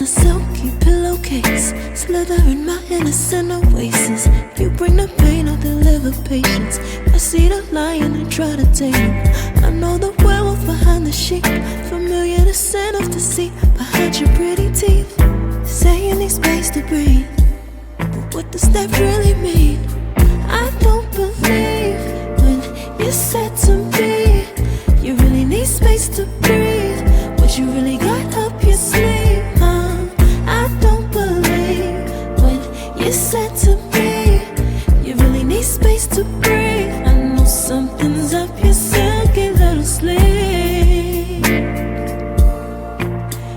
a silky pillowcase, slither in my innocent oasis. You bring the pain, I'll deliver patience. I see the lion and try to tame him. I know the werewolf behind the sheep, familiar the scent of deceit behind your pretty teeth. Say you need space to breathe, but what does that really mean? I don't believe when you said to me you really need space to breathe. What you really got up your sleeve, I don't believe when you said to me you really need space to breathe. I know something's up your silky little sleeve,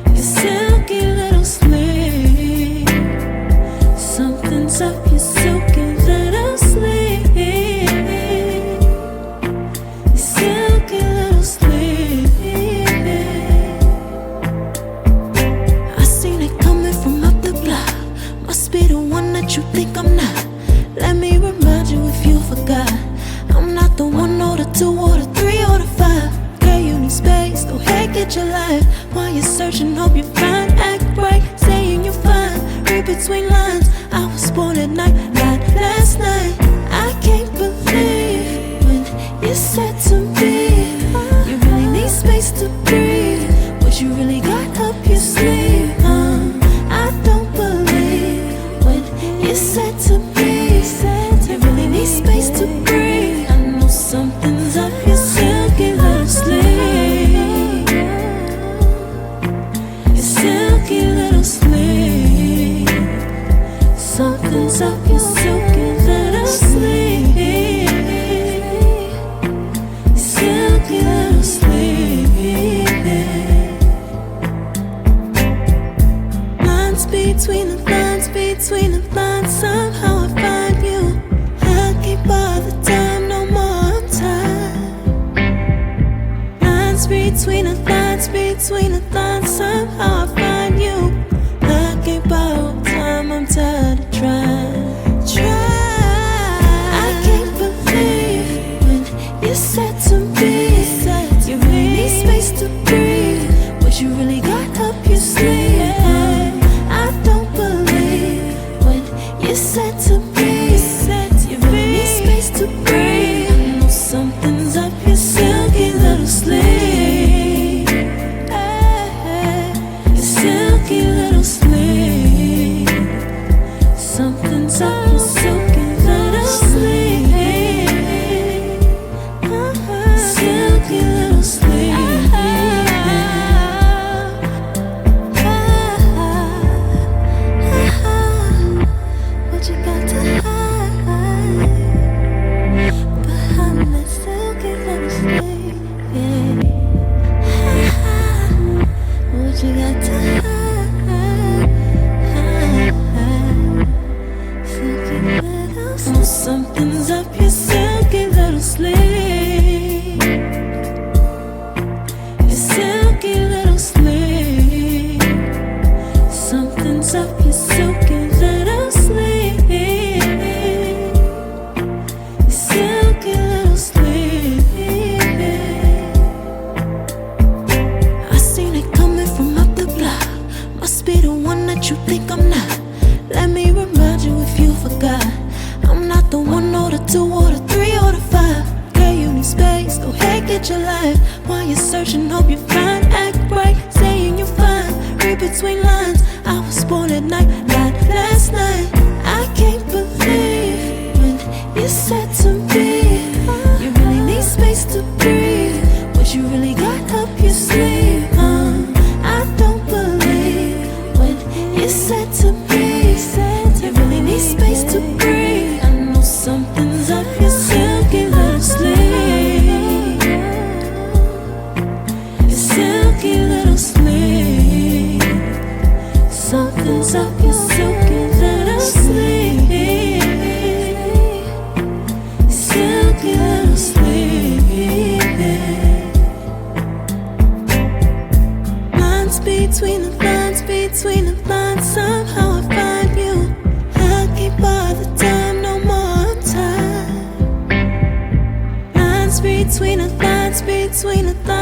your silky little sleeve. Something's up your silky little sleeve, your silky little sleeve. I seen it coming from up the block. Must be the one that you think I'm not. Let me remind you if you forgot, I'm not the one or the two or the three or the five. Girl, you need space, go ahead, get your life. While you're searching, hope you find. Act right, saying you're fine. Read between lines, I was born at night, not last night. I can't believe when you said to me you really need space to breathe. What you really got up your sleeve, I don't believe when you said to me you really need space to breathe. I know something's up your silky little sleeve, your silky little sleeve. Something's up your silky little sleeve, silky little sleeve. Lines between the lines, between the lines, somehow I find you. I can't bother time no more, I'm tired. Lines between the lines, between the lines, somehow I find you. I can't borrow time, I'm tired of trying. I can't believe when you said to me you really need space to breathe. What you really got up your sleeve, I don't believe when you said to me you really need space to breathe. I know something's up your silky little sleeve, your silky little sleeve. Something's up your silky little sleeve, silky little sleeve. What you got to hide behind that silky little sleeve? What you got to hide? Silky little sleeve. Something's up your silky little sleeve, your silky little sleeve. Something's up your silky little sleeve, your silky little sleeve. I seen it coming from up the block. Must be the one that you think I'm not. Let me remind you if you forgot, I'm not the one or the two or the three or the five. Girl, you need space, go ahead, get your life. While you're searching, hope you find. Act right, saying you're fine. Read between lines, I was born at night, not last night. I can't believe when you said to me you really need space to breathe. What you really got up your sleeve, I don't believe when you said to me you really need space to breathe. I know something's up your silky little sleeve, your silky little sleeve. Something's up your silky little sleeve, silky little sleeve. Lines between the lines, between the lines, somehow I find you. I can't bother time no more, I'm tired. Lines between the lines, between the lines.